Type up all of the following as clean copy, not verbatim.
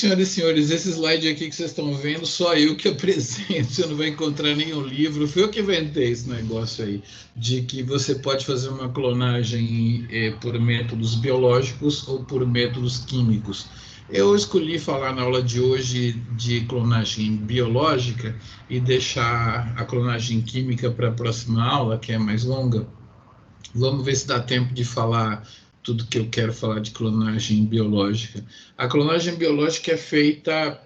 Senhoras e senhores, esse slide aqui que vocês estão vendo, só eu que apresento, você não vai encontrar nenhum livro, foi eu que inventei esse negócio aí, de que você pode fazer uma clonagem por métodos biológicos ou por métodos químicos. Eu escolhi falar na aula de hoje de clonagem biológica e deixar a clonagem química para a próxima aula, que é mais longa. Vamos ver se dá tempo de falar tudo que eu quero falar de clonagem biológica. A clonagem biológica é feita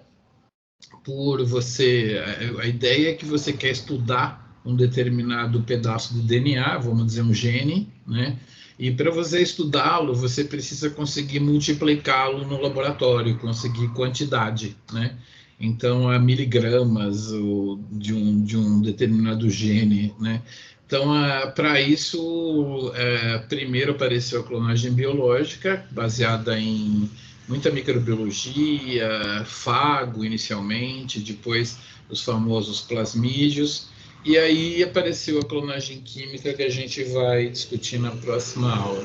por você. A ideia é que você quer estudar um determinado pedaço de DNA, vamos dizer um gene, né? E para você estudá-lo, você precisa conseguir multiplicá-lo no laboratório, conseguir quantidade, né? Então, a miligramas de um determinado gene, né? Então, para isso, primeiro apareceu a clonagem biológica, baseada em muita microbiologia, fago inicialmente, depois os famosos plasmídios, e aí apareceu a clonagem química que a gente vai discutir na próxima aula.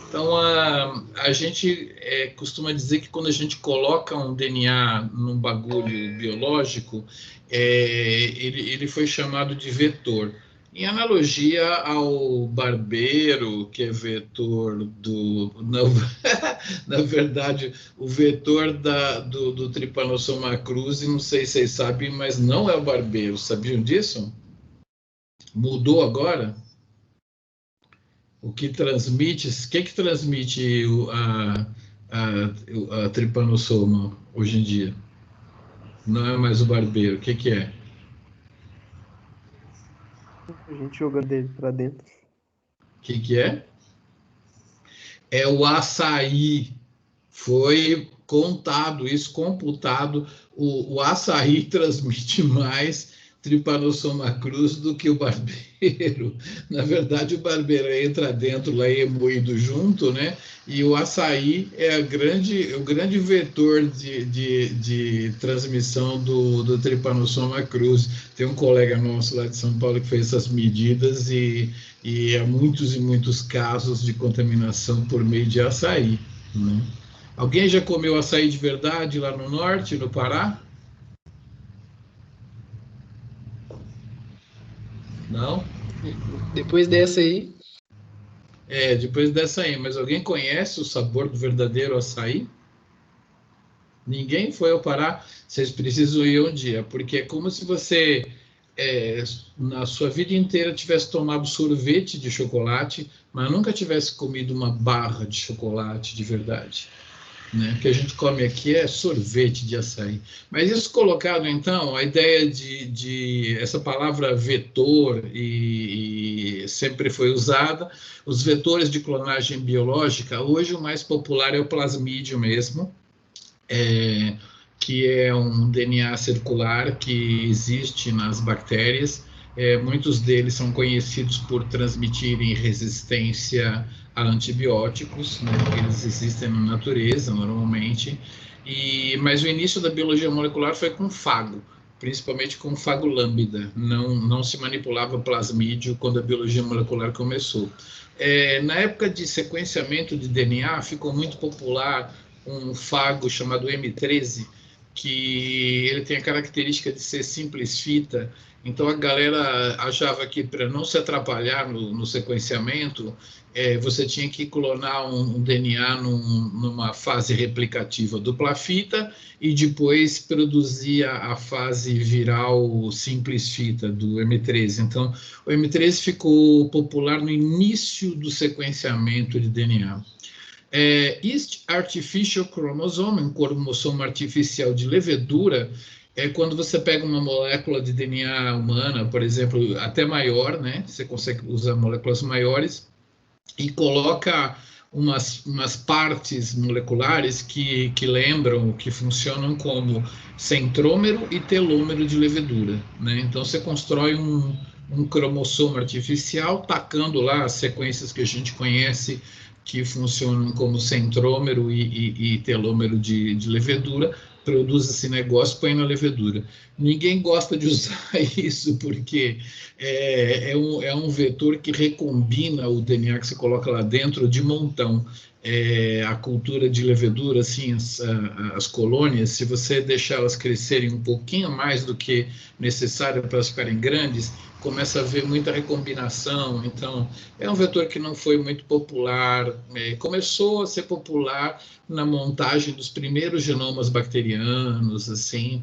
Então, a gente costuma dizer que quando a gente coloca um DNA num bagulho biológico, ele foi chamado de vetor. Em analogia ao barbeiro, que é vetor do... Não, na verdade, o vetor do Trypanosoma cruzi, não sei se vocês sabem, mas não é o barbeiro. Sabiam disso? Mudou agora? O que transmite a Trypanosoma hoje em dia? Não é mais o barbeiro. O que é? A gente jogando dele para dentro. O que é? É o açaí. Foi contado isso, computado. O açaí transmite mais Trypanosoma cruzi do que o barbeiro. Na verdade, o barbeiro entra dentro lá e é moído junto, né? E o açaí é o grande vetor de transmissão do Trypanosoma cruzi. Tem um colega nosso lá de São Paulo que fez essas medidas e há muitos e muitos casos de contaminação por meio de açaí, né? Alguém já comeu açaí de verdade lá no norte, no Pará? Não? Depois dessa aí, Depois dessa aí. Mas alguém conhece o sabor do verdadeiro açaí? Ninguém foi ao Pará? Vocês precisam ir um dia, porque é como se você, na sua vida inteira, tivesse tomado sorvete de chocolate, mas nunca tivesse comido uma barra de chocolate de verdade. Né? O que a gente come aqui é sorvete de açaí. Mas isso colocado, então, a ideia de essa palavra vetor e sempre foi usada, os vetores de clonagem biológica, hoje o mais popular é o plasmídio mesmo, que é um DNA circular que existe nas bactérias. Muitos deles são conhecidos por transmitirem resistência a antibióticos, né? Eles existem na natureza normalmente, mas o início da biologia molecular foi com fago, principalmente com fago lambda. Não se manipulava plasmídio quando a biologia molecular começou. Na época de sequenciamento de DNA, ficou muito popular um fago chamado M13, que ele tem a característica de ser simples fita. Então a galera achava que para não se atrapalhar no sequenciamento, você tinha que clonar um DNA numa fase replicativa dupla fita e depois produzia a fase viral simples fita do M13. Então o M13 ficou popular no início do sequenciamento de DNA. Este artificial chromosome, um cromossomo artificial de levedura, é quando você pega uma molécula de DNA humana, por exemplo, até maior, né? Você consegue usar moléculas maiores e coloca umas partes moleculares que lembram, que funcionam como centrômero e telômero de levedura, né? Então você constrói um cromossomo artificial, tacando lá as sequências que a gente conhece que funcionam como centrômero e telômero de levedura, produz esse negócio, põe na levedura. Ninguém gosta de usar isso porque é um vetor que recombina o DNA que você coloca lá dentro de montão. a cultura de levedura, assim, as colônias, se você deixar elas crescerem um pouquinho mais do que necessário para elas ficarem grandes, começa a haver muita recombinação. Então, é um vetor que não foi muito popular, começou a ser popular na montagem dos primeiros genomas bacterianos, assim,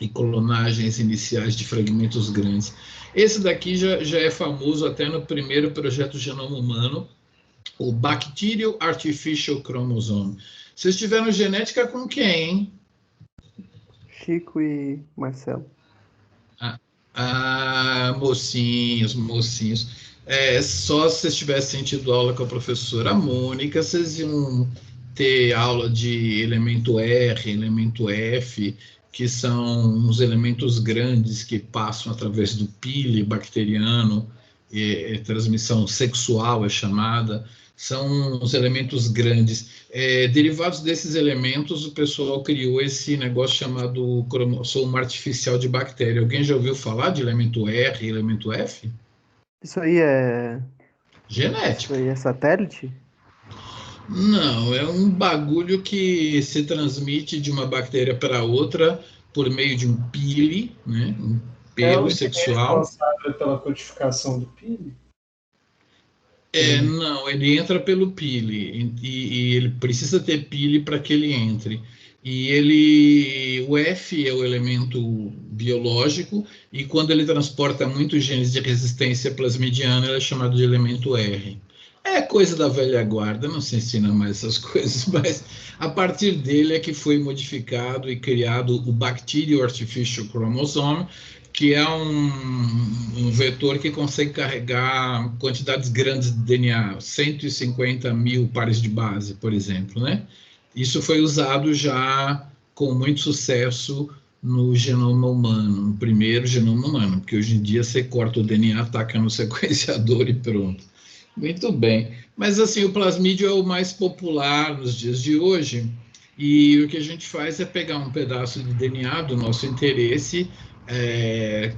e clonagens iniciais de fragmentos grandes. Esse daqui já é famoso até no primeiro projeto Genoma Humano, o Bacterial Artificial Chromosome. Vocês tiveram genética com quem, hein? Chico e Marcelo. Mocinhos, mocinhos. Só se vocês tivessem tido aula com a professora Mônica, vocês iam ter aula de elemento R, elemento F, que são uns elementos grandes que passam através do pile bacteriano, transmissão sexual é chamada, são os elementos grandes. Derivados desses elementos, o pessoal criou esse negócio chamado cromossomo artificial de bactéria. Alguém já ouviu falar de elemento R e elemento F? Isso aí é. Isso Genética. aí é satélite? Não, é um bagulho que se transmite de uma bactéria para outra por meio de um pile, né? Um pelo sexual. Responsável pela codificação do pile? Não, ele entra pelo pile e ele precisa ter pile para que ele entre. O F é o elemento biológico e quando ele transporta muitos genes de resistência plasmidiana, ele é chamado de elemento R. É coisa da velha guarda, não se ensina mais essas coisas, mas a partir dele é que foi modificado e criado o Bacterial Artificial Chromosome, que é um vetor que consegue carregar quantidades grandes de DNA, 150 mil pares de base, por exemplo, né? Isso foi usado já com muito sucesso no genoma humano, no primeiro genoma humano, porque hoje em dia você corta o DNA, taca no sequenciador e pronto. Muito bem. Mas, assim, o plasmídio é o mais popular nos dias de hoje, e o que a gente faz é pegar um pedaço de DNA do nosso interesse,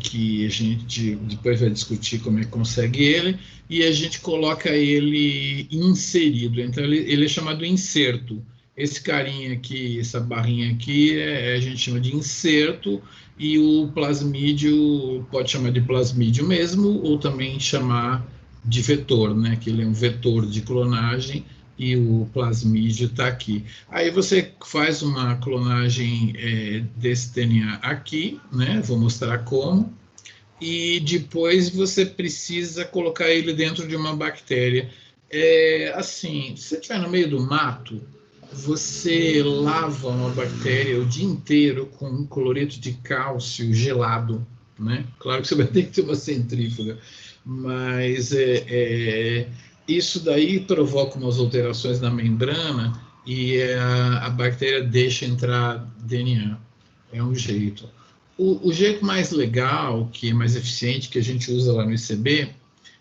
que a gente depois vai discutir como é que consegue ele, e a gente coloca ele inserido. Então, ele é chamado inserto. Esse carinha aqui, essa barrinha aqui, a gente chama de inserto, e o plasmídio pode chamar de plasmídio mesmo, ou também chamar de vetor, né? Que ele é um vetor de clonagem e o plasmídio está aqui. Aí você faz uma clonagem desse DNA aqui, né? Vou mostrar como. E depois você precisa colocar ele dentro de uma bactéria. Assim, se você estiver no meio do mato, você lava uma bactéria o dia inteiro com cloreto de cálcio gelado, né? Claro que você vai ter que ter uma centrífuga, mas isso daí provoca umas alterações na membrana e a bactéria deixa entrar DNA. É um jeito. O jeito mais legal, que é mais eficiente, que a gente usa lá no ICB,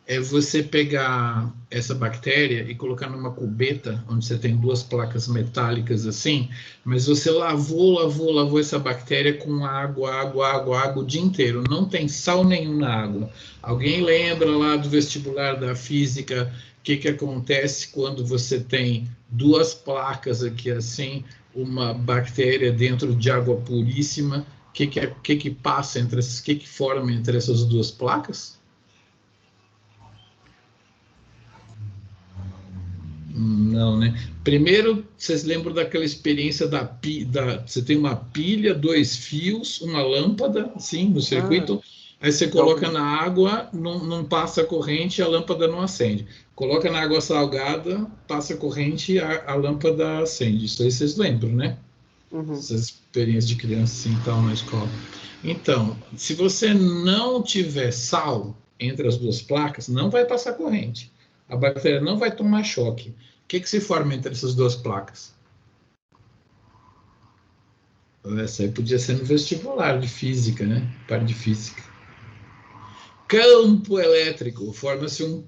é você pegar essa bactéria e colocar numa cubeta, onde você tem duas placas metálicas assim, mas você lavou essa bactéria com água o dia inteiro. Não tem sal nenhum na água. Alguém lembra lá do vestibular da física o que acontece quando você tem duas placas aqui assim, uma bactéria dentro de água puríssima? O que passa entre essas, o que forma entre essas duas placas? Não, né? Primeiro, vocês lembram daquela experiência você tem uma pilha, dois fios, uma lâmpada, assim, no circuito, aí você coloca na água, não passa a corrente e a lâmpada não acende. Coloca na água salgada, passa a corrente e a lâmpada acende. Isso aí vocês lembram, né? Uhum. Essas experiências de criança assim, tal, na escola. Então, se você não tiver sal entre as duas placas, não vai passar corrente. A bactéria não vai tomar choque. O que se forma entre essas duas placas? Essa aí podia ser no vestibular de física, né? Parte de física. Campo elétrico. Forma-se um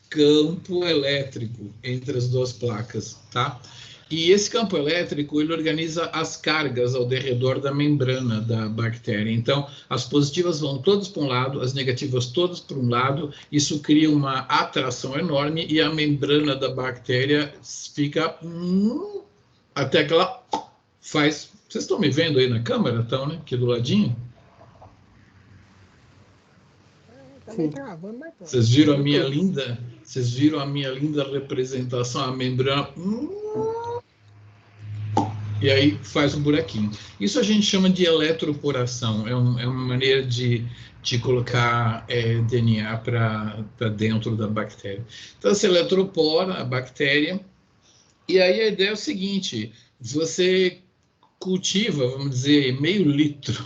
campo elétrico entre as duas placas, tá? E esse campo elétrico, ele organiza as cargas ao redor da membrana da bactéria. Então, as positivas vão todas para um lado, as negativas todas para um lado, isso cria uma atração enorme e a membrana da bactéria fica até que ela faz... Vocês estão me vendo aí na câmera, então, né? Aqui do ladinho. Sim. Vocês viram a minha linda? Vocês viram a minha linda representação, a membrana... E aí faz um buraquinho. Isso a gente chama de eletroporação. É uma maneira de colocar DNA para dentro da bactéria. Então, você eletropora a bactéria. E aí a ideia é o seguinte: você cultiva, vamos dizer, meio litro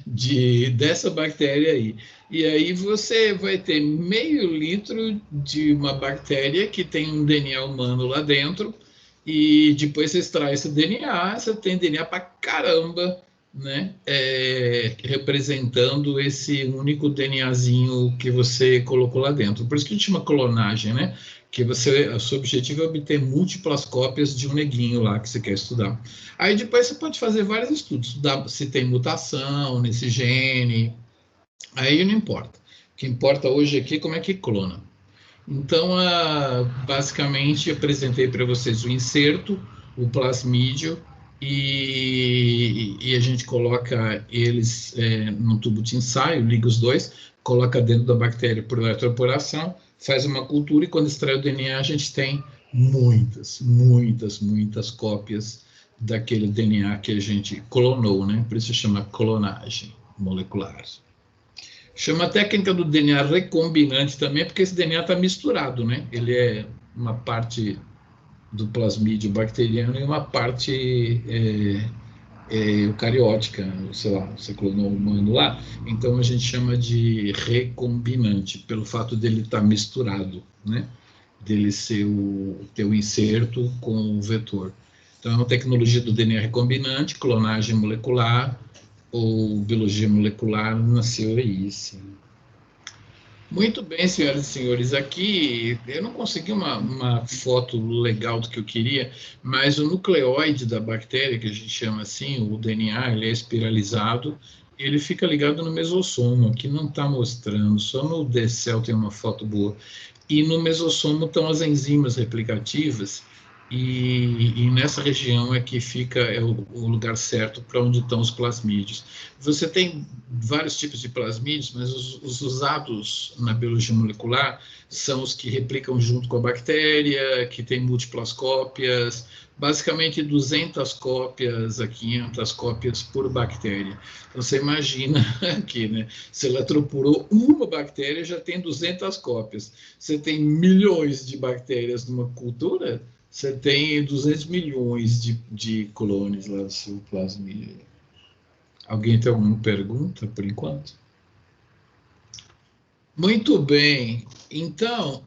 dessa bactéria aí. E aí você vai ter meio litro de uma bactéria que tem um DNA humano lá dentro. E depois você extrai esse DNA, você tem DNA pra caramba, né? Representando esse único DNAzinho que você colocou lá dentro. Por isso que a gente chama clonagem, né? Que o seu objetivo é obter múltiplas cópias de um neguinho lá que você quer estudar. Aí depois você pode fazer vários estudos, estudar se tem mutação nesse gene. Aí não importa. O que importa hoje aqui é como é que clona. Então, basicamente, apresentei para vocês o inserto, o plasmídio, e a gente coloca eles num tubo de ensaio, liga os dois, coloca dentro da bactéria por eletroporação, faz uma cultura, e quando extrai o DNA, a gente tem muitas cópias daquele DNA que a gente clonou, né? Por isso chama clonagem molecular. Chama a técnica do DNA recombinante também, porque esse DNA está misturado, né? Ele é uma parte do plasmídio bacteriano e uma parte eucariótica, sei lá, você clonou um humano lá, então a gente chama de recombinante, pelo fato dele estar misturado, né? Dele ter o inserto com o vetor. Então é uma tecnologia do DNA recombinante, clonagem molecular, ou biologia molecular, nasceu aí, sim. Muito bem, senhoras e senhores, aqui eu não consegui uma foto legal do que eu queria, mas o nucleóide da bactéria, que a gente chama assim, o DNA, ele é espiralizado, ele fica ligado no mesossomo, aqui não está mostrando, só no DCL tem uma foto boa, e no mesossomo estão as enzimas replicativas, e nessa região é que fica o lugar certo para onde estão os plasmídios. Você tem vários tipos de plasmídios, mas os usados na biologia molecular são os que replicam junto com a bactéria, que tem múltiplas cópias, basicamente 200 cópias a 500 cópias por bactéria. Então, você imagina aqui, né? Se eletroporou uma bactéria, já tem 200 cópias. Você tem milhões de bactérias numa cultura, você tem 200 milhões de clones lá do seu plasmídio. Alguém tem alguma pergunta, por enquanto? Muito bem. Então,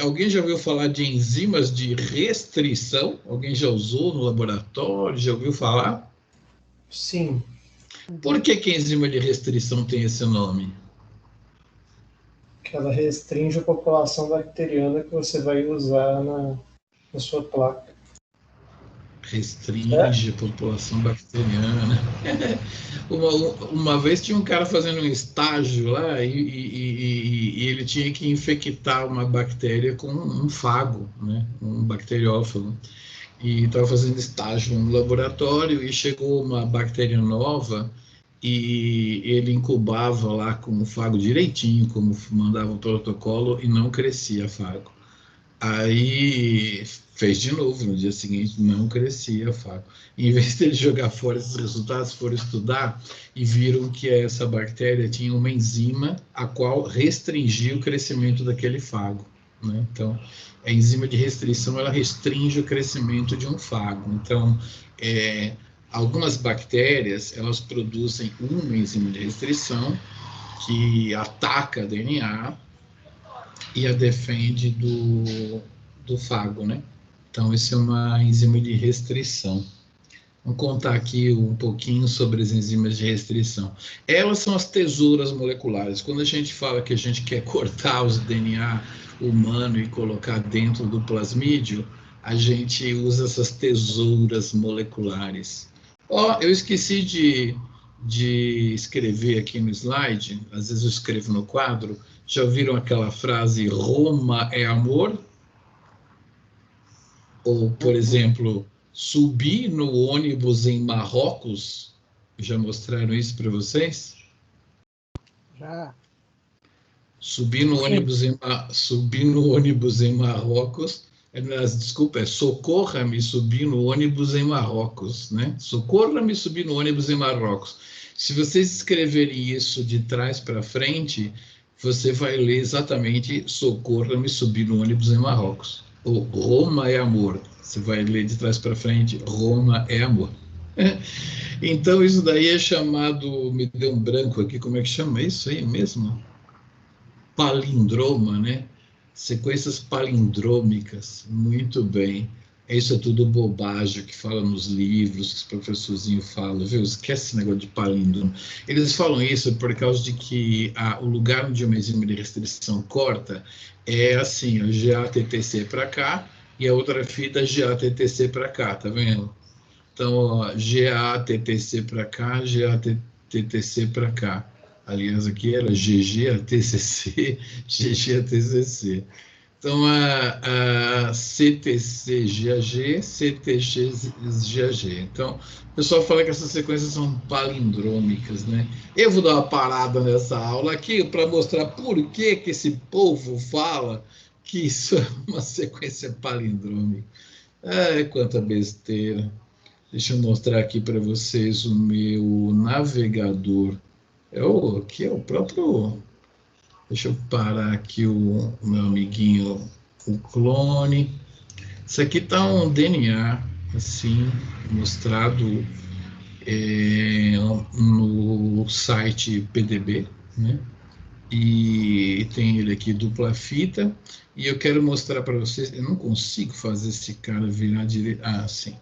alguém já ouviu falar de enzimas de restrição? Alguém já usou no laboratório? Já ouviu falar? Sim. Por que a enzima de restrição tem esse nome? Que ela restringe a população bacteriana que você vai usar na sua placa. Restringe a população bacteriana. Uma vez tinha um cara fazendo um estágio lá e ele tinha que infectar uma bactéria com um fago, né? Um bacteriófago. E estava fazendo estágio no laboratório e chegou uma bactéria nova e ele incubava lá com o fago direitinho, como mandava o protocolo, e não crescia fago. Aí fez de novo, no dia seguinte não crescia fago. Em vez de ele jogar fora esses resultados, foram estudar e viram que essa bactéria tinha uma enzima a qual restringia o crescimento daquele fago, né? Então, a enzima de restrição, ela restringe o crescimento de um fago. Então, algumas bactérias, elas produzem uma enzima de restrição que ataca a DNA e a defende do fago, né? Então, isso é uma enzima de restrição. Vamos contar aqui um pouquinho sobre as enzimas de restrição. Elas são as tesouras moleculares. Quando a gente fala que a gente quer cortar os DNA humano e colocar dentro do plasmídio, a gente usa essas tesouras moleculares. Ó, eu esqueci de escrever aqui no slide, às vezes eu escrevo no quadro. Já ouviram aquela frase, Roma é amor? Ou, por exemplo, subir no ônibus em Marrocos? Já mostraram isso para vocês? Já. Subir no ônibus em Marrocos, desculpa, socorra-me subir no ônibus em Marrocos, né? Socorra-me subir no ônibus em Marrocos. Se vocês escreverem isso de trás para frente, você vai ler exatamente socorra-me subir no ônibus em Marrocos. Ou Roma é amor. Você vai ler de trás para frente, Roma é amor. Então, isso daí é chamado, me deu um branco aqui, como é que chama isso aí mesmo? Palindroma, né? Sequências palindrômicas, muito bem. Isso é tudo bobagem que fala nos livros, que os professorzinhos falam, viu? Esquece esse negócio de palíndromo. Eles falam isso por causa de que o lugar onde uma enzima de restrição corta é assim, o GATTC para cá e a outra fita GATTC para cá, tá vendo? Então, ó, GATTC para cá, GATTC para cá. Aliás, aqui era GGATCC, GGATCC. Então, a CTC-GAG, CTG-GAG. Então, o pessoal fala que essas sequências são palindrômicas, né? Eu vou dar uma parada nessa aula aqui para mostrar por que esse povo fala que isso é uma sequência palindrômica. Ai, quanta besteira. Deixa eu mostrar aqui para vocês o meu navegador. Aqui é o próprio... Deixa eu parar aqui o meu amiguinho, o clone. Isso aqui está um DNA, assim, mostrado no site PDB, né? E tem ele aqui, dupla fita. E eu quero mostrar para vocês... Eu não consigo fazer esse cara virar direito... Ah, sim.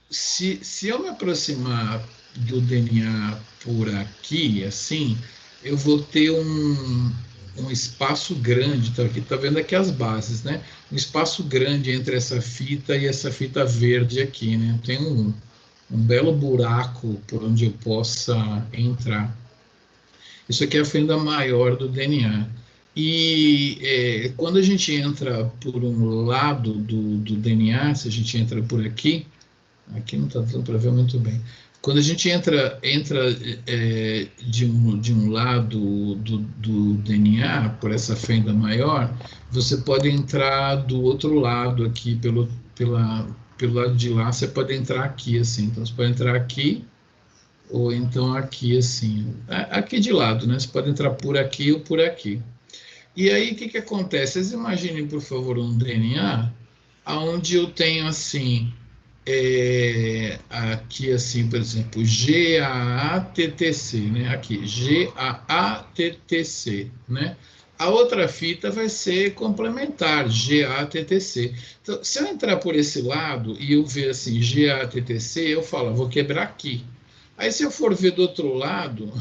Se eu me aproximar do DNA por aqui, assim, eu vou ter um espaço grande, tá aqui, tá vendo aqui as bases, né? Um espaço grande entre essa fita e essa fita verde aqui, né? Tem um belo buraco por onde eu possa entrar. Isso aqui é a fenda maior do DNA. E quando a gente entra por um lado do DNA, se a gente entra por aqui não está dando para ver muito bem. Quando a gente entra de um lado do DNA, por essa fenda maior, você pode entrar do outro lado aqui, pelo lado de lá, você pode entrar aqui, assim. Então, você pode entrar aqui, ou então aqui, assim. Aqui de lado, né? Você pode entrar por aqui ou por aqui. E aí, o que acontece? Vocês imaginem, por favor, um DNA, onde eu tenho, assim... aqui assim, por exemplo, GAATTC, né? Aqui, GAATTC, né? A outra fita vai ser complementar, GATTC. Então, se eu entrar por esse lado e eu ver assim, GATTC, eu falo, vou quebrar aqui. Aí, se eu for ver do outro lado,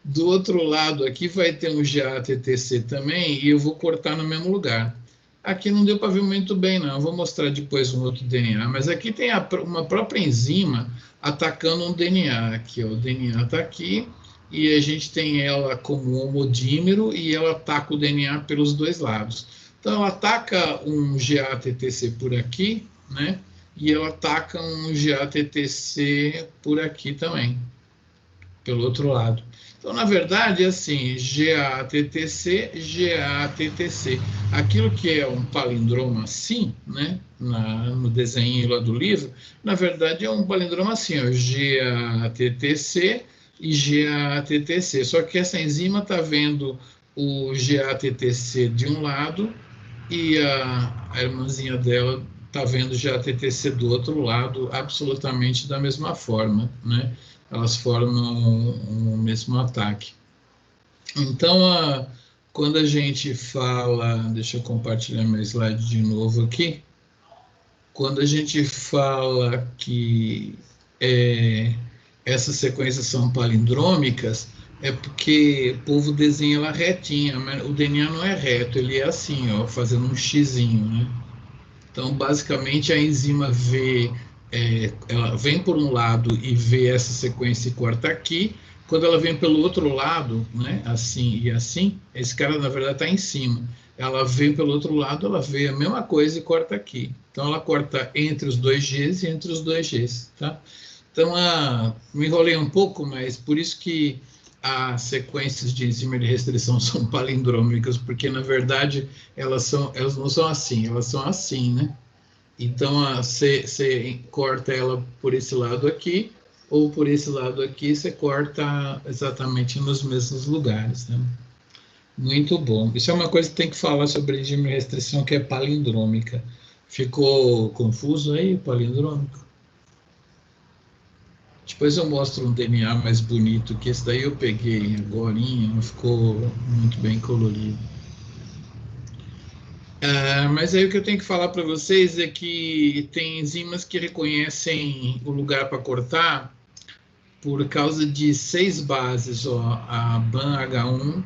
do outro lado aqui vai ter um GATTC também e eu vou cortar no mesmo lugar. Aqui não deu para ver muito bem, não. Eu vou mostrar depois um outro DNA. Mas aqui tem uma própria enzima atacando um DNA. Aqui, ó, o DNA está aqui e a gente tem ela como homodímero e ela ataca o DNA pelos dois lados. Então, ela ataca um GATTC por aqui, né? E ela ataca um GATTC por aqui também, pelo outro lado. Então, na verdade, é assim, GATTC, GATTC. Aquilo que é um palindroma assim, né, no desenho lá do livro, na verdade é um palindroma assim, ó, GATTC e GATTC. Só que essa enzima está vendo o GATTC de um lado e a irmãzinha dela está vendo o GATTC do outro lado, absolutamente da mesma forma, né? Elas formam um mesmo ataque. Então, quando a gente fala... Deixa eu compartilhar meu slide de novo aqui. Quando a gente fala que essas sequências são palindrômicas, É porque o povo desenha ela retinha, mas o DNA não é reto, ele é assim, ó, fazendo um xizinho, né? Então, basicamente, a enzima vê, ela vem por um lado e vê essa sequência e corta aqui. Quando ela vem pelo outro lado, né, assim e assim, esse cara, na verdade, está em cima. Ela vem pelo outro lado, ela vê a mesma coisa e corta aqui. Então, ela corta entre os dois Gs e entre os dois Gs, tá? Então, me enrolei um pouco, mas por isso que as sequências de enzima de restrição são palindrômicas, porque, na verdade, elas não são assim, elas são assim, né? Então, você corta ela por esse lado aqui, ou por esse lado aqui, você corta exatamente nos mesmos lugares, né? Muito bom. Isso é uma coisa que tem que falar sobre enzima de restrição, que é palindrômica. Ficou confuso aí, palindrômico? Depois eu mostro um DNA mais bonito, que esse daí eu peguei agorinha, ficou muito bem colorido. Mas aí o que eu tenho que falar para vocês é que tem enzimas que reconhecem o lugar para cortar por causa de 6 bases, ó, a BAN-H1,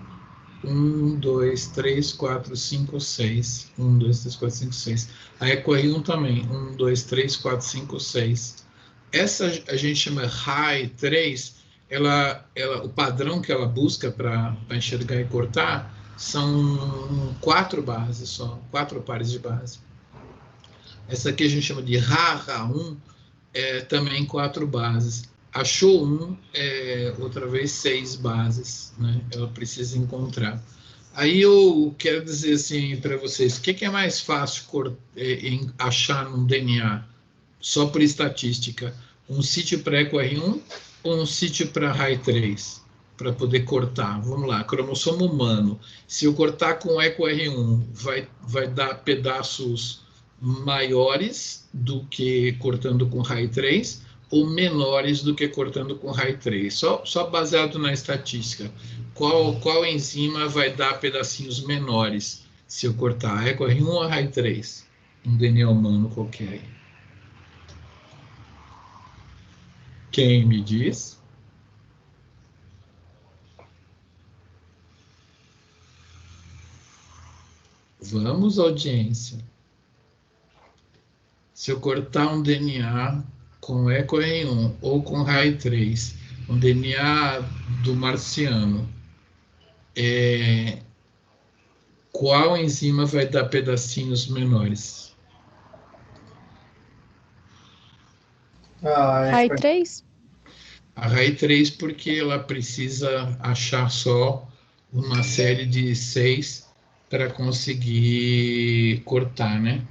1, 2, 3, 4, 5, 6. 1, 2, 3, 4, 5, 6. A EcoR1 também, 1, 2, 3, 4, 5, 6. Essa a gente chama RAI3, o padrão que ela busca para enxergar e cortar são 4 bases só, 4 pares de base. Essa aqui a gente chama de RA1, também 4 bases. A SHO1 outra vez 6 bases, né? Ela precisa encontrar. Aí eu quero dizer assim para vocês, o que é mais fácil achar num DNA, só por estatística? Um sítio para EcoR1 ou um sítio para RAI3? Para poder cortar. Vamos lá, cromossomo humano. Se eu cortar com EcoR1, vai dar pedaços maiores do que cortando com RAI3 ou menores do que cortando com RAI3? Só baseado na estatística. Qual enzima vai dar pedacinhos menores se eu cortar EcoR1 ou RAI3? Um DNA humano qualquer. Quem me diz? Vamos, audiência. Se eu cortar um DNA com EcoR1 ou com RAI3, um DNA do marciano, qual enzima vai dar pedacinhos menores? RAI3? A RAI3, porque ela precisa achar só uma série de 6 para conseguir cortar, né?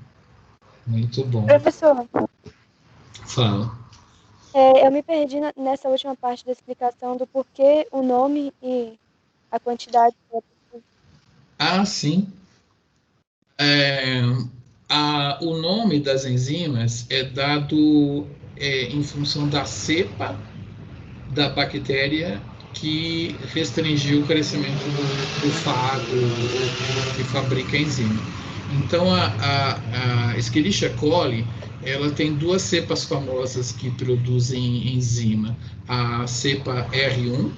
Muito bom. Professor, Fala. eu me perdi nessa última parte da explicação do porquê o nome e a quantidade. Sim. O nome das enzimas é dado em função da cepa da bactéria que restringiu o crescimento do fago que fabrica a enzima. Então, a Escherichia coli, ela tem 2 cepas famosas que produzem enzima, a cepa R1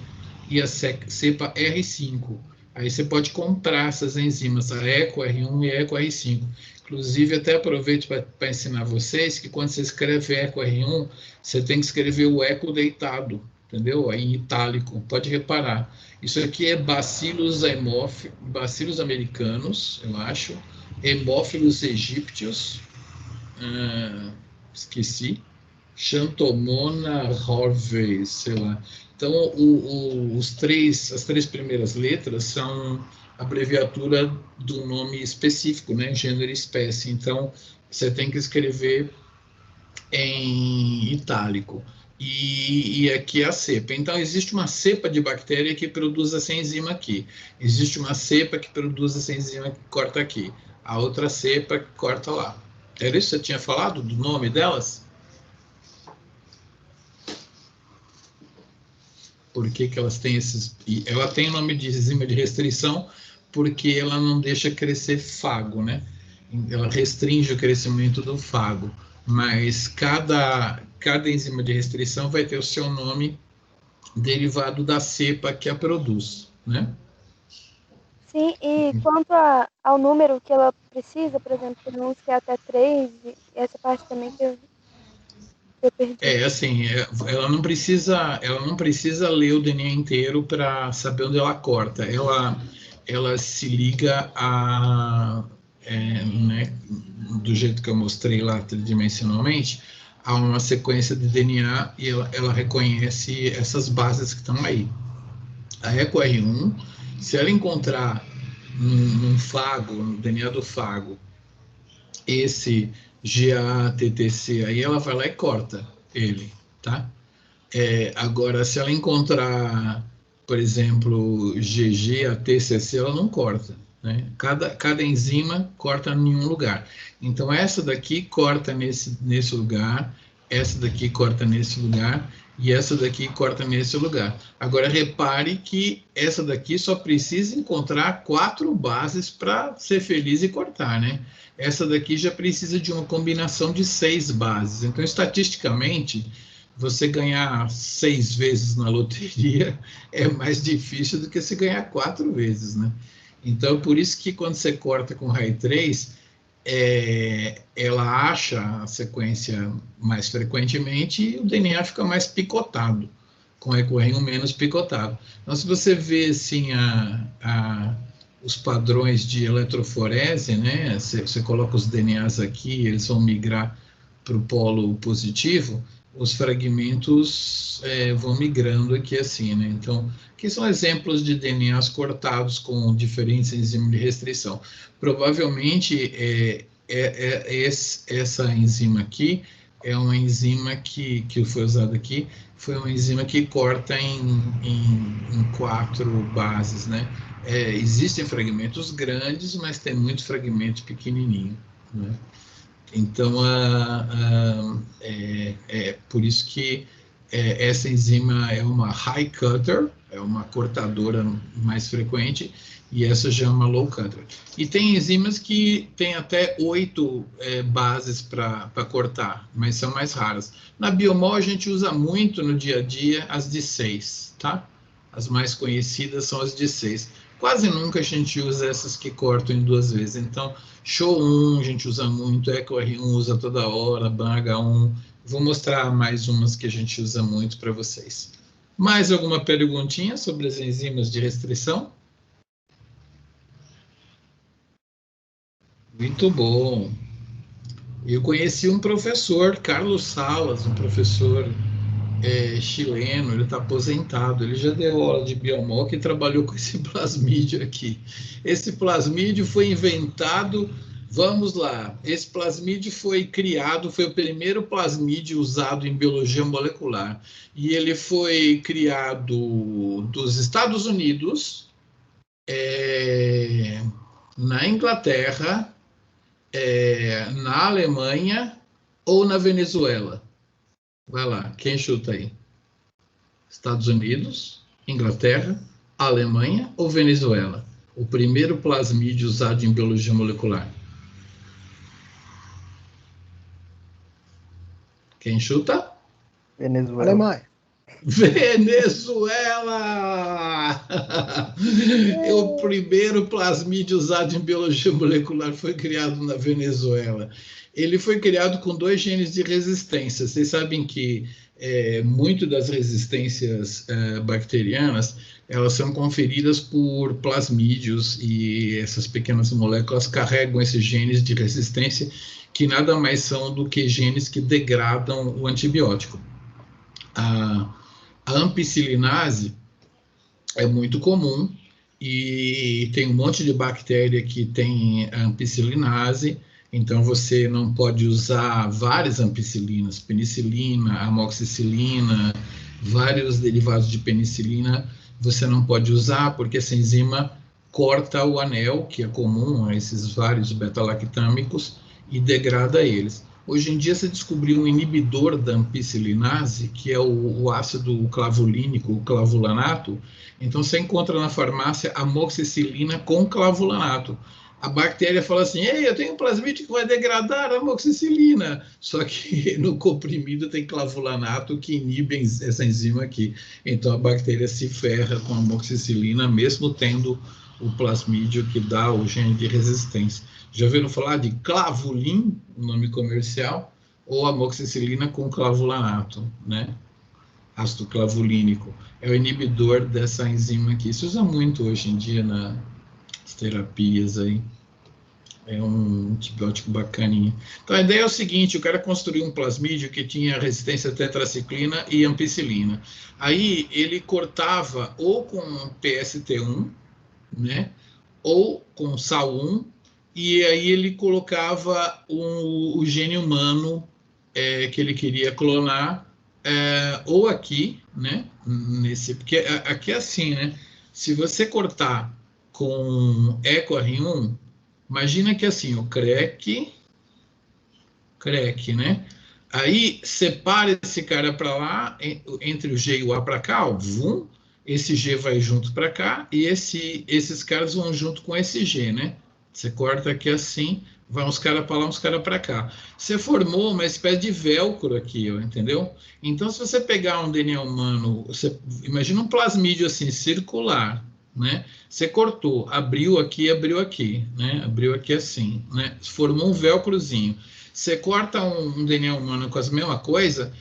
e a cepa R5. Aí você pode comprar essas enzimas, a EcoR1 e a EcoR5. Inclusive, até aproveito para ensinar vocês que quando você escreve EcoR1, você tem que escrever o eco deitado, entendeu? Aí em itálico, pode reparar. Isso aqui é Bacillus americanos, eu acho, Haemophilus egípteos, esqueci, Xanthomona horvei, sei lá. Então, as 3 primeiras letras são abreviatura do nome específico, né? Gênero e espécie. Então, você tem que escrever em itálico. E aqui é a cepa. Então, existe uma cepa de bactéria que produz essa enzima aqui. Existe uma cepa que produz essa enzima que corta aqui. A outra cepa que corta lá. Era isso que você tinha falado, do nome delas? Por que elas têm esses... Ela tem o nome de enzima de restrição porque ela não deixa crescer fago, né? Ela restringe o crescimento do fago. Mas cada enzima de restrição vai ter o seu nome derivado da cepa que a produz, né? Sim, e quanto ao número que ela precisa, por exemplo, tem uns que é até 3, e essa parte também que eu perdi. Assim, ela não precisa ler o DNA inteiro para saber onde ela corta. Ela se liga né, do jeito que eu mostrei lá tridimensionalmente, a uma sequência de DNA e ela reconhece essas bases que estão aí. A EcoR1, se ela encontrar num fago, no DNA do fago, esse GATTC, aí ela vai lá e corta ele, tá? Agora, se ela encontrar, por exemplo, GGATCC, ela não corta, né? Cada enzima corta em um lugar. Então, essa daqui corta nesse lugar, essa daqui corta nesse lugar, e essa daqui corta nesse lugar. Agora, repare que essa daqui só precisa encontrar 4 bases para ser feliz e cortar, né? Essa daqui já precisa de uma combinação de 6 bases. Então, estatisticamente, você ganhar 6 vezes na loteria é mais difícil do que se ganhar 4 vezes, né? Então, por isso que quando você corta com RAI 3, ela acha a sequência mais frequentemente e o DNA fica mais picotado, com a EcoR1 menos picotado. Então, se você vê assim, os padrões de eletroforese, né? Você coloca os DNAs aqui, eles vão migrar para o polo positivo, os fragmentos vão migrando aqui assim, né? Então, aqui são exemplos de DNAs cortados com diferentes enzimas de restrição. Provavelmente, essa enzima aqui é uma enzima que foi usada aqui, foi uma enzima que corta em 4 bases, né? Existem fragmentos grandes, mas tem muito fragmento pequenininho, né? Então, por isso que essa enzima é uma high cutter, é uma cortadora mais frequente, e essa já é uma low cutter. E tem enzimas que tem até 8 bases para cortar, mas são mais raras. Na Biomol, a gente usa muito no dia a dia as de 6, tá? As mais conhecidas são as de 6. Quase nunca a gente usa essas que cortam em 2 vezes. Então, SHO-1 a gente usa muito, EcoR1 usa toda hora, BANH1. Vou mostrar mais umas que a gente usa muito para vocês. Mais alguma perguntinha sobre as enzimas de restrição? Muito bom. Eu conheci um professor, Carlos Salas, um professor chileno, ele está aposentado, ele já deu aula de biomol e trabalhou com esse plasmídio aqui. Esse plasmídio foi inventado, vamos lá, esse plasmídio foi criado, foi o primeiro plasmídio usado em biologia molecular, e ele foi criado dos Estados Unidos, na Inglaterra, na Alemanha ou na Venezuela? Vai lá, quem chuta aí? Estados Unidos, Inglaterra, Alemanha ou Venezuela? O primeiro plasmídio usado em biologia molecular. Quem chuta? Venezuela. Alemanha. Venezuela! O primeiro plasmídio usado em biologia molecular foi criado na Venezuela. Ele foi criado com 2 genes de resistência. Vocês sabem que muito das resistências bacterianas, elas são conferidas por plasmídios, e essas pequenas moléculas carregam esses genes de resistência, que nada mais são do que genes que degradam o antibiótico. A ampicilinase é muito comum, e tem um monte de bactéria que tem ampicilinase, então você não pode usar várias ampicilinas, penicilina, amoxicilina, vários derivados de penicilina, você não pode usar porque essa enzima corta o anel, que é comum a esses vários beta-lactâmicos, e degrada eles. Hoje em dia se descobriu um inibidor da ampicilinase, que é o ácido clavulínico, o clavulanato. Então você encontra na farmácia amoxicilina com clavulanato. a bactéria fala assim, ei, eu tenho um plasmídio que vai degradar a amoxicilina, só que no comprimido tem clavulanato que inibe essa enzima aqui. Então a bactéria se ferra com a amoxicilina, mesmo tendo o plasmídio que dá o gene de resistência. Já ouviram falar de clavulin, o nome comercial, ou amoxicilina com clavulanato, né? Ácido clavulínico. É o inibidor dessa enzima aqui. Isso usa muito hoje em dia nas terapias aí. É um antibiótico bacaninha. Então a ideia é o seguinte, o cara construiu um plasmídio que tinha resistência a tetraciclina e ampicilina. Aí ele cortava ou com PST1, né? Ou com SAL1, e aí ele colocava o gene humano que ele queria clonar, ou aqui, né? Porque aqui é assim, né? Se você cortar com EcoR1, imagina que assim, o CREC, né? Aí separa esse cara para lá, entre o G e o A para cá, ó, vum, esse G vai junto para cá, e esses caras vão junto com esse G, né? Você corta aqui assim, vai uns caras para lá, uns caras para cá. Você formou uma espécie de velcro aqui, ó, entendeu? Então, se você pegar um DNA humano, você imagina um plasmídio assim, circular, né? Você cortou, abriu aqui, né? Abriu aqui assim, né? Formou um velcrozinho. Você corta um DNA humano com a mesma coisa,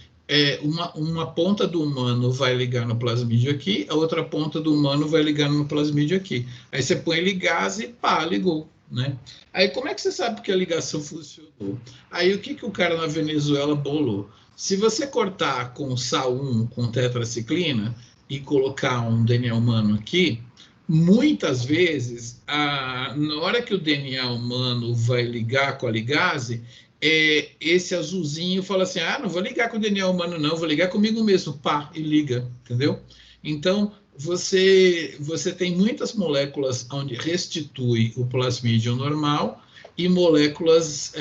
uma ponta do humano vai ligar no plasmídio aqui, a outra ponta do humano vai ligar no plasmídio aqui. Aí você põe ligase e pá, ligou, né? Aí como é que você sabe que a ligação funcionou? Aí o que o cara na Venezuela bolou? Se você cortar com SAL1, com tetraciclina, e colocar um DNA humano aqui, muitas vezes, na hora que o DNA humano vai ligar com a ligase, esse azulzinho fala assim, não vou ligar com o DNA humano não, vou ligar comigo mesmo, pá, e liga, entendeu? Então, você tem muitas moléculas onde restitui o plasmídio normal e moléculas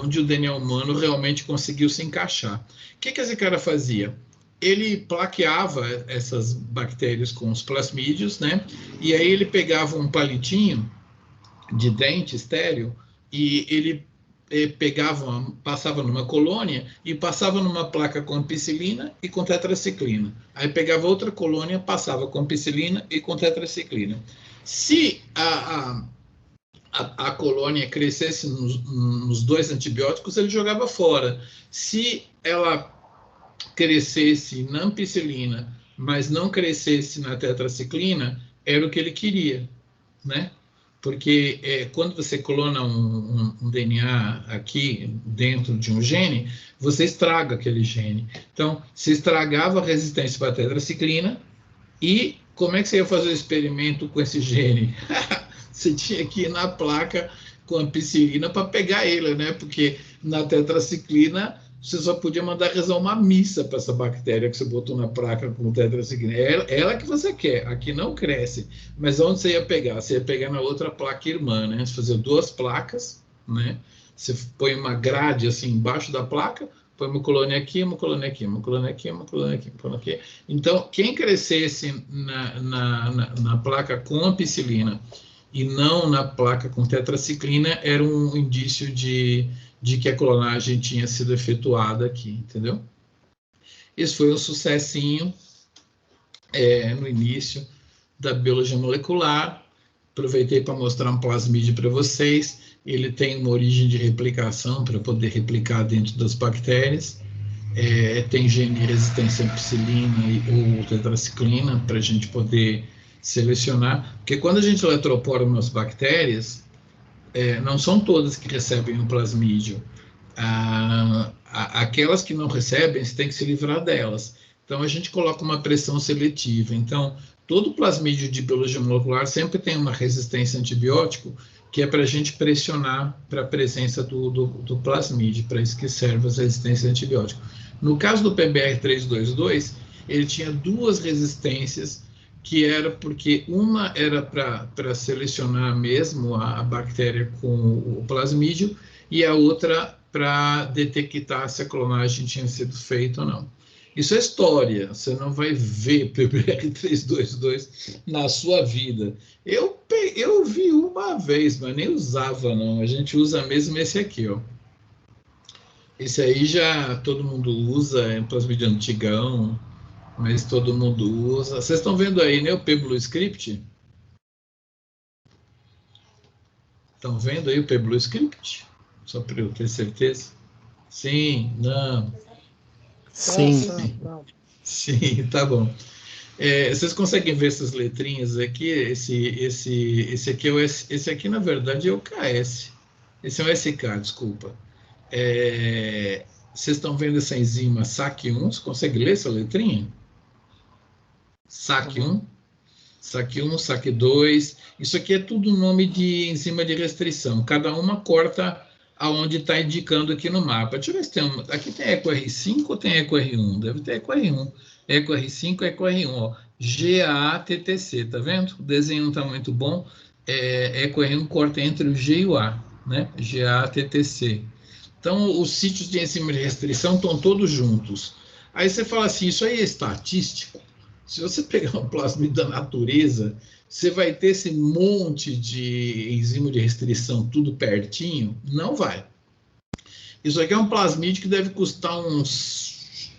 onde o DNA humano realmente conseguiu se encaixar. O que esse cara fazia? Ele plaqueava essas bactérias com os plasmídios, né? E aí ele pegava um palitinho de dente estéril e ele passava numa colônia e passava numa placa com ampicilina e com tetraciclina. Aí pegava outra colônia, passava com ampicilina e com tetraciclina. Se a colônia crescesse nos dois antibióticos, ele jogava fora. Se ela crescesse na ampicilina, mas não crescesse na tetraciclina, era o que ele queria, né? Porque quando você clona um DNA aqui dentro de um gene, você estraga aquele gene. Então, se estragava a resistência para a tetraciclina, e como é que você ia fazer o experimento com esse gene? Você tinha que ir na placa com ampicilina para pegar ele, né? Porque na tetraciclina você só podia mandar rezar uma missa para essa bactéria que você botou na placa com tetraciclina. Ela que você quer, aqui não cresce. Mas onde você ia pegar? Você ia pegar na outra placa irmã, né? Você fazia duas placas, né? Você põe uma grade assim embaixo da placa, põe uma colônia aqui, uma colônia aqui, uma colônia aqui, uma colônia aqui, uma colônia aqui. Então, quem crescesse na placa com ampicilina e não na placa com tetraciclina era um indício de que a clonagem tinha sido efetuada aqui, entendeu? Esse foi um sucessinho no início da biologia molecular. Aproveitei para mostrar um plasmídio para vocês. Ele tem uma origem de replicação para poder replicar dentro das bactérias. Tem gene de resistência à ampicilina ou tetraciclina para a gente poder selecionar. Porque quando a gente eletropora umas bactérias, não são todas que recebem um plasmídio. Aquelas que não recebem, você tem que se livrar delas. Então, a gente coloca uma pressão seletiva. Então, todo plasmídio de biologia molecular sempre tem uma resistência a antibiótico, que é para a gente pressionar para a presença do plasmídio, para isso que serve as resistências a antibiótico. No caso do PBR322, ele tinha duas resistências, que era porque uma era para selecionar mesmo a bactéria com o plasmídio e a outra para detectar se a clonagem tinha sido feita ou não. Isso é história, você não vai ver PBR322 na sua vida. Eu eu vi uma vez, mas nem usava, não. A gente usa mesmo esse aqui, ó. Esse aí já todo mundo usa, é um plasmídio antigão, mas todo mundo usa. Vocês estão vendo aí, né, o PBLU Script? Estão vendo aí o PBLU Script? Só para eu ter certeza. Sim, não. Sim. Sim, tá bom. Vocês conseguem ver essas letrinhas aqui? Esse aqui esse aqui, na verdade, é o KS. Esse é o SK, desculpa. Vocês estão vendo essa enzima SAC1? Você consegue ler essa letrinha? SAC1, SAC1, SAC2. Isso aqui é tudo nome de enzima de restrição. Cada uma corta aonde está indicando aqui no mapa. Deixa eu ver se tem uma. Aqui tem EcoR5 ou tem EcoR1? Deve ter EcoR1. EcoR5, EcoR1. Ó. GAATTC, tá vendo? O desenho não está muito bom. EcoR1 corta entre o G e o A, né? GAATTC. Então, os sítios de enzima de restrição estão todos juntos. Aí você fala assim, isso aí é estatístico? Se você pegar um plasmídio da natureza, você vai ter esse monte de enzima de restrição tudo pertinho? Não vai. Isso aqui é um plasmídio que deve custar uns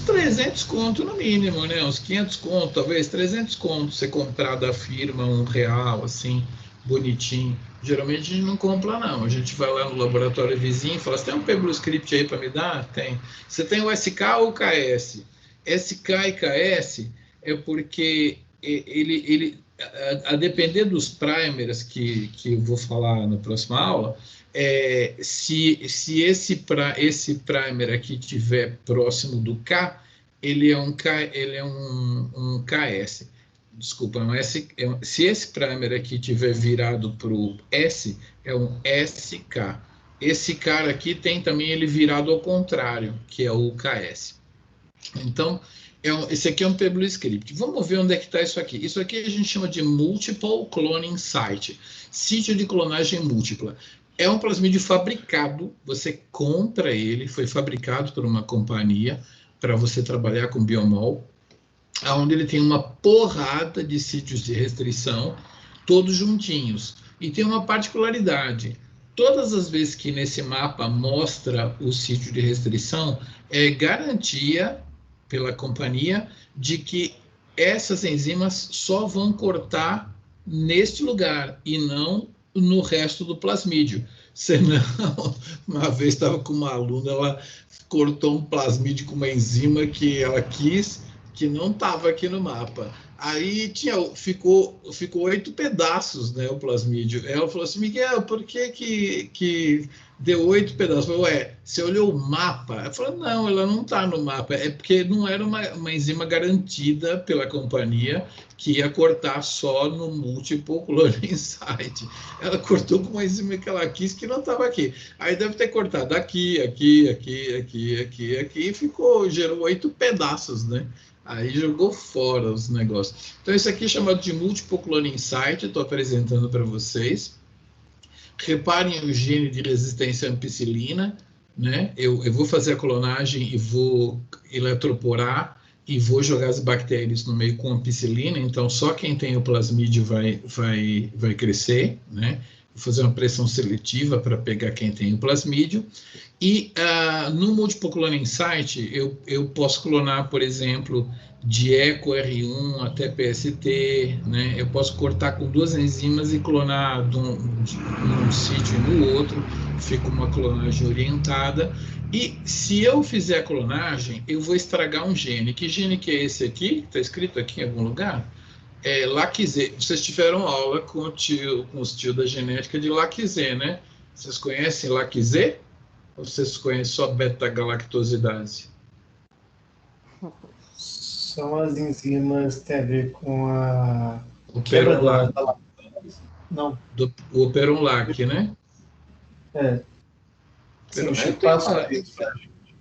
300 conto no mínimo, né? Uns 500 conto, talvez 300 conto. Você comprar da firma R$1, assim, bonitinho. Geralmente a gente não compra, não. A gente vai lá no laboratório vizinho e fala, você tem um PBLU Script aí para me dar? Tem. Você tem o SK ou o KS? SK e KS é porque a depender dos primers que eu vou falar na próxima aula, se esse primer aqui estiver próximo do K, ele é um KS. Desculpa, se esse primer aqui tiver virado para o S, é um SK. Esse cara aqui tem também ele virado ao contrário, que é o KS. Então, esse aqui é um PBLU Script. Vamos ver onde é que está isso aqui. Isso aqui a gente chama de Multiple Cloning Site, sítio de clonagem múltipla. É um plasmídio fabricado, você compra ele, foi fabricado por uma companhia para você trabalhar com biomol, onde ele tem uma porrada de sítios de restrição, todos juntinhos. E tem uma particularidade, todas as vezes que nesse mapa mostra o sítio de restrição, é garantia pela companhia de que essas enzimas só vão cortar neste lugar e não no resto do plasmídio. Senão, uma vez estava com uma aluna, ela cortou um plasmídio com uma enzima que ela quis, que não estava aqui no mapa. Aí ficou 8 pedaços, né, o plasmídio. Ela falou assim, Miguel, por que deu 8 pedaços? Eu falei, você olhou o mapa? Ela falou, não, ela não está no mapa. É porque não era uma enzima garantida pela companhia que ia cortar só no Multiple Cloning Site. Ela cortou com uma enzima que ela quis que não estava aqui. Aí deve ter cortado aqui, e gerou 8 pedaços, né? Aí jogou fora os negócios. Então, isso aqui é chamado de Multiple Cloning Site, estou apresentando para vocês. Reparem o gene de resistência à ampicilina, né? Eu vou fazer a clonagem e vou eletroporar e vou jogar as bactérias no meio com ampicilina, então só quem tem o plasmídio vai crescer, né? Vou fazer uma pressão seletiva para pegar quem tem o plasmídio. E no Multiple Cloning Site, eu posso clonar, por exemplo, de EcoR1 até PST, né? Eu posso cortar com 2 enzimas e clonar num sítio e no outro, fica uma clonagem orientada. E se eu fizer a clonagem, eu vou estragar um gene. Que gene que é esse aqui? Está escrito aqui em algum lugar? É LAC-Z. Vocês tiveram aula com os tios da genética de LAC-Z, né? Vocês conhecem LAC-Z? Ou vocês conhecem só beta-galactosidase? São as enzimas que tem a ver com a quebra da lactose. Não. O Operon-LAC, né? Sim,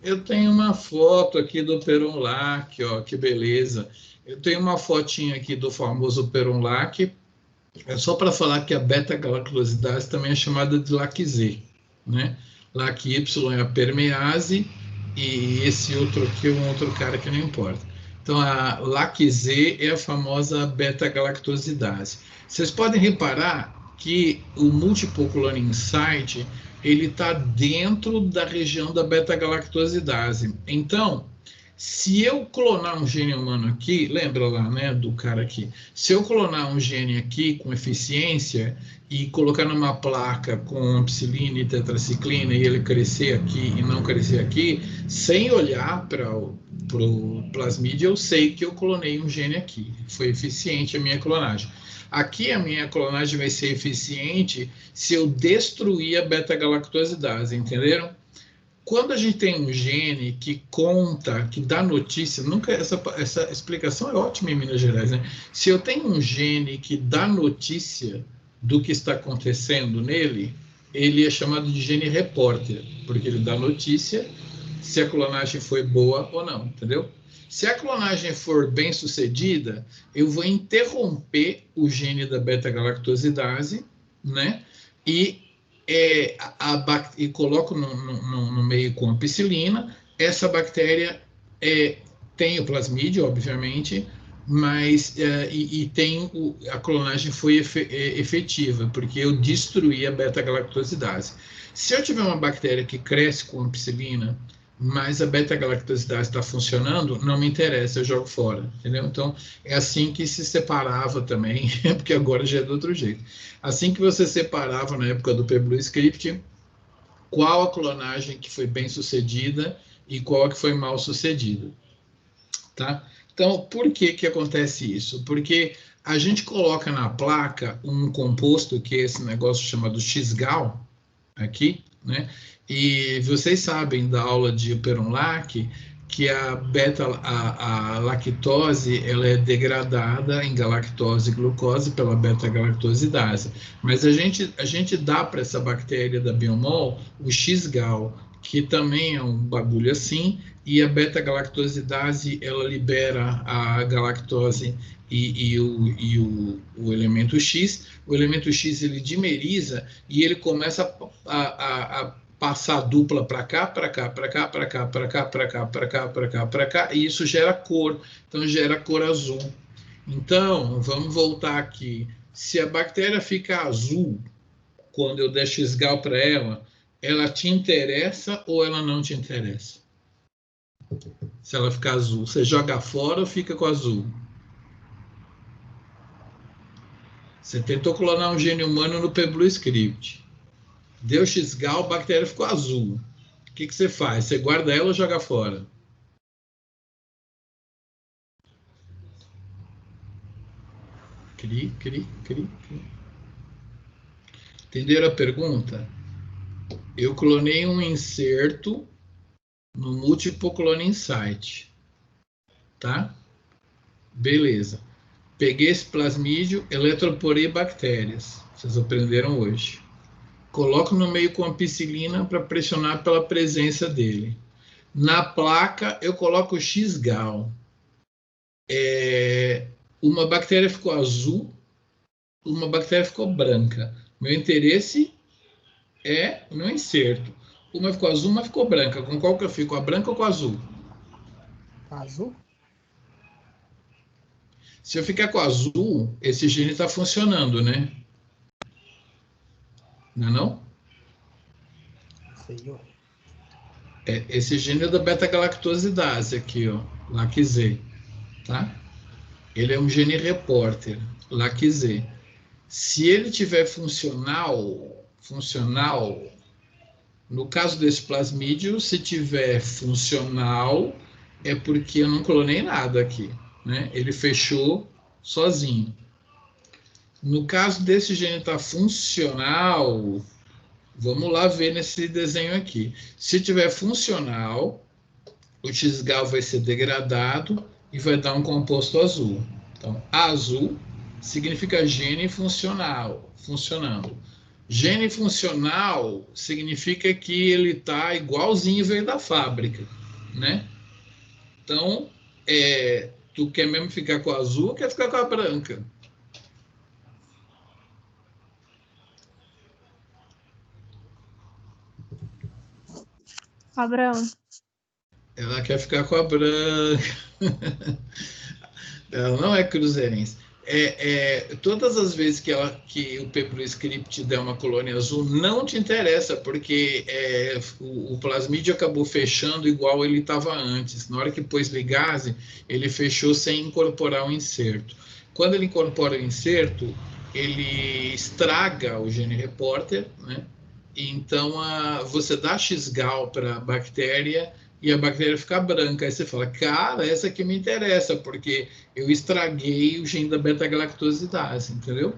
eu tenho uma foto aqui do Operon-LAC, ó, que beleza. Eu tenho uma fotinha aqui do famoso Operon-LAC. É só para falar que a beta-galactosidase também é chamada de LAC-Z, né? LAC-Y é a permease e esse outro aqui é um outro cara que não importa. Então, a LAC-Z é a famosa beta-galactosidase. Vocês podem reparar que o Multiple Cloning Site ele está dentro da região da beta-galactosidase. Então, se eu clonar um gene humano aqui, lembra lá, né, do cara aqui? Se eu clonar um gene aqui com eficiência e colocar numa placa com ampicilina e tetraciclina e ele crescer aqui e não crescer aqui, sem olhar para o plasmídio, eu sei que eu clonei um gene aqui. Foi eficiente a minha clonagem. Aqui a minha clonagem vai ser eficiente se eu destruir a beta-galactosidase, entenderam? Quando a gente tem um gene que conta, que dá notícia, nunca essa explicação é ótima em Minas Gerais, né? Se eu tenho um gene que dá notícia do que está acontecendo nele, ele é chamado de gene repórter, porque ele dá notícia se a clonagem foi boa ou não, entendeu? Se a clonagem for bem sucedida, eu vou interromper o gene da beta-galactosidase, né? E e coloco no meio com ampicilina. Essa bactéria tem o plasmídio, obviamente, mas a clonagem foi efetiva, porque eu destruí a beta-galactosidase. Se eu tiver uma bactéria que cresce com ampicilina, mas a beta-galactosidase está funcionando, não me interessa, eu jogo fora, entendeu? Então, é assim que se separava também, porque agora já é do outro jeito. Assim que você separava na época do PBLU Script, qual a clonagem que foi bem sucedida e qual a que foi mal sucedida, tá? Então, por que que acontece isso? Porque a gente coloca na placa um composto que é esse negócio chamado X-Gal, aqui, né? E vocês sabem da aula de Peron-Lac que a lactose ela é degradada em galactose e glucose pela beta-galactosidase. Mas a gente dá para essa bactéria da Biomol o X-Gal, que também é um bagulho assim, e a beta-galactosidase ela libera a galactose e o elemento X. O elemento X ele dimeriza e ele começa a passar dupla para cá, para cá, para cá, para cá, para cá, para cá, para cá, para cá, para cá, e isso gera cor. Então gera cor azul. Então, vamos voltar aqui. Se a bactéria fica azul quando eu der X-Gal para ela te interessa ou ela não te interessa? Se ela ficar azul, você joga fora ou fica com azul? Você tentou clonar um gene humano no PBLU Script. Deu X-Gal, a bactéria ficou azul. O que você faz? Você guarda ela ou joga fora? Cri, cri, cri, cri. Entenderam a pergunta? Eu clonei um inserto no Multiple Cloning Site. Tá? Beleza. Peguei esse plasmídio, eletroporei bactérias. Vocês aprenderam hoje. Coloco no meio com ampicilina para pressionar pela presença dele. Na placa, eu coloco o X-Gal. Uma bactéria ficou azul, uma bactéria ficou branca. Meu interesse é o meu inserto. Uma ficou azul, uma ficou branca. Com qual que eu fico? A branca ou com a azul? Azul? Se eu ficar com a azul, esse gene está funcionando, né? Não é não? Sei, ó. Esse gene é da beta-galactosidase aqui, ó, LAC-Z, tá? Ele é um gene repórter, LAC-Z. Se ele tiver funcional, no caso desse plasmídio, se tiver funcional, é porque eu não clonei nada aqui, né? Ele fechou sozinho. No caso desse gene estar funcional, vamos lá ver nesse desenho aqui. Se tiver funcional, o X-Gal vai ser degradado e vai dar um composto azul. Então, azul significa gene funcional, funcionando. Gene funcional significa que ele está igualzinho veio da fábrica, né? Então, tu quer mesmo ficar com a azul ou quer ficar com a branca? Abraão. Ela quer ficar com a branca. Ela não é cruzeirense. Todas as vezes que o Pebble Script der uma colônia azul, não te interessa, porque o plasmídio acabou fechando igual ele estava antes. Na hora que pôs ligase, ele fechou sem incorporar o inserto. Quando ele incorpora o inserto, ele estraga o gene reporter, né? Então, você dá X-gal para a bactéria e a bactéria fica branca. Aí você fala, cara, essa aqui me interessa, porque eu estraguei o gene da beta-galactosidase, entendeu?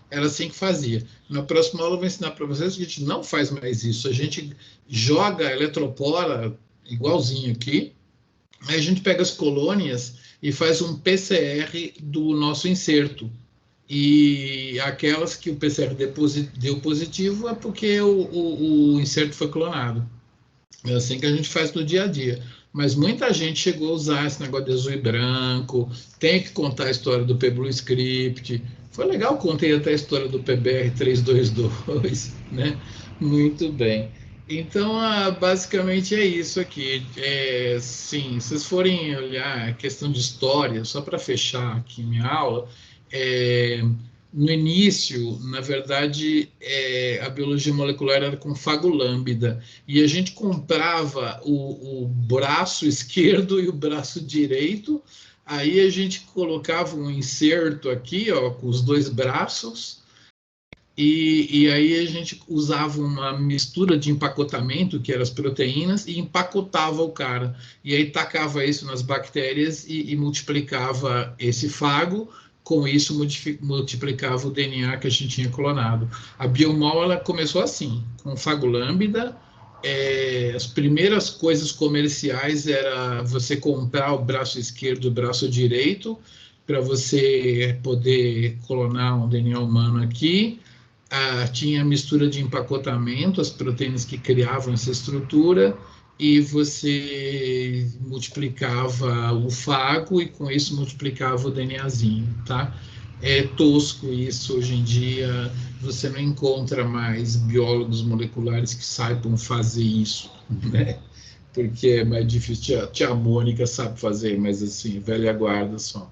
Era assim que fazia. Na próxima aula eu vou ensinar para vocês que a gente não faz mais isso. A gente joga a eletropora igualzinho aqui, aí a gente pega as colônias e faz um PCR do nosso inserto. E aquelas que o PCR deu positivo é porque o inserto foi clonado. É assim que a gente faz no dia a dia. Mas muita gente chegou a usar esse negócio de azul e branco, tem que contar a história do Pebble Script. Foi legal, contei até a história do PBR 322, né? Muito bem. Então, basicamente é isso aqui. Sim, se vocês forem olhar a questão de história, só para fechar aqui minha aula, no início, na verdade, a biologia molecular era com fagolambda, e a gente comprava o braço esquerdo e o braço direito, aí a gente colocava um inserto aqui, ó, com os dois braços, e aí a gente usava uma mistura de empacotamento, que eram as proteínas, e empacotava o cara. E aí tacava isso nas bactérias e multiplicava esse fago, com isso multiplicava o DNA que a gente tinha clonado. A Biomol, ela começou assim, com fagolambda. As primeiras coisas comerciais era você comprar o braço esquerdo e o braço direito, para você poder clonar um DNA humano aqui. Tinha mistura de empacotamento, as proteínas que criavam essa estrutura, e você multiplicava o fago e com isso multiplicava o DNAzinho, tá? É tosco isso hoje em dia, você não encontra mais biólogos moleculares que saibam fazer isso, né? Porque é mais difícil. Tia Mônica sabe fazer, mas assim, velha guarda só.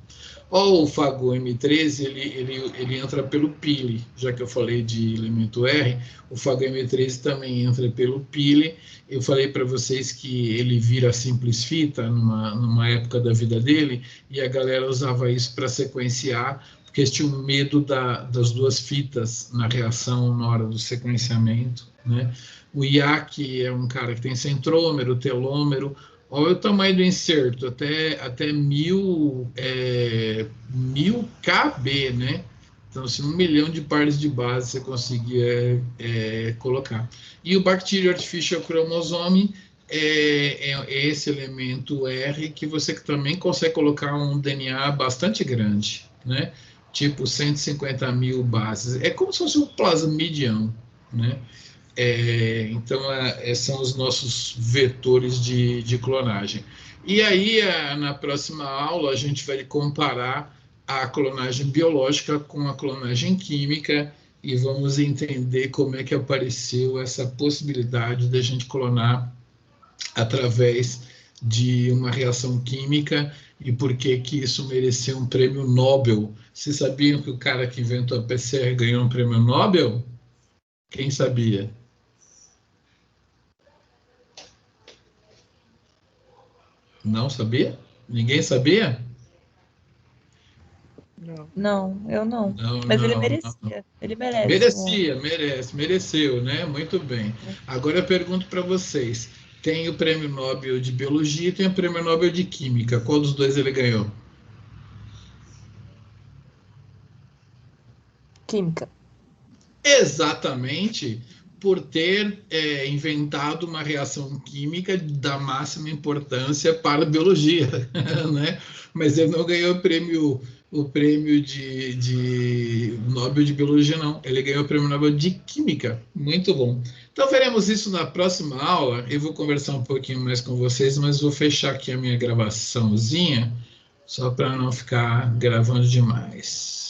O fago M13, ele entra pelo pile, já que eu falei de elemento R, o fago M13 também entra pelo pile. Eu falei para vocês que ele vira simples fita numa época da vida dele, e a galera usava isso para sequenciar, porque eles tinham medo das duas fitas na reação na hora do sequenciamento, né? O IAC é um cara que tem centrômero, telômero. Olha o tamanho do inserto, até 1000 KB, né? Então, assim, 1 milhão de pares de base você conseguia colocar. E o Bacterial Artificial Chromosome é esse elemento R que você também consegue colocar um DNA bastante grande, né? Tipo 150 mil bases. É como se fosse um plasmidião, né? Então, são os nossos vetores de clonagem. E aí, na próxima aula, a gente vai comparar a clonagem biológica com a clonagem química e vamos entender como é que apareceu essa possibilidade da gente clonar através de uma reação química e por que isso mereceu um prêmio Nobel. Vocês sabiam que o cara que inventou a PCR ganhou um prêmio Nobel? Quem sabia? Não sabia? Ninguém sabia? Não, eu não. Não, Mas ele não, merecia. não. Ele merece. Mereceu, né? Muito bem. Agora eu pergunto para vocês: tem o prêmio Nobel de Biologia e tem o prêmio Nobel de Química. Qual dos dois ele ganhou? Química. Exatamente, por ter inventado uma reação química da máxima importância para a biologia, né? Mas ele não ganhou o prêmio de Nobel de Biologia, não. Ele ganhou o prêmio Nobel de Química. Muito bom. Então, veremos isso na próxima aula. Eu vou conversar um pouquinho mais com vocês, mas vou fechar aqui a minha gravaçãozinha, só para não ficar gravando demais.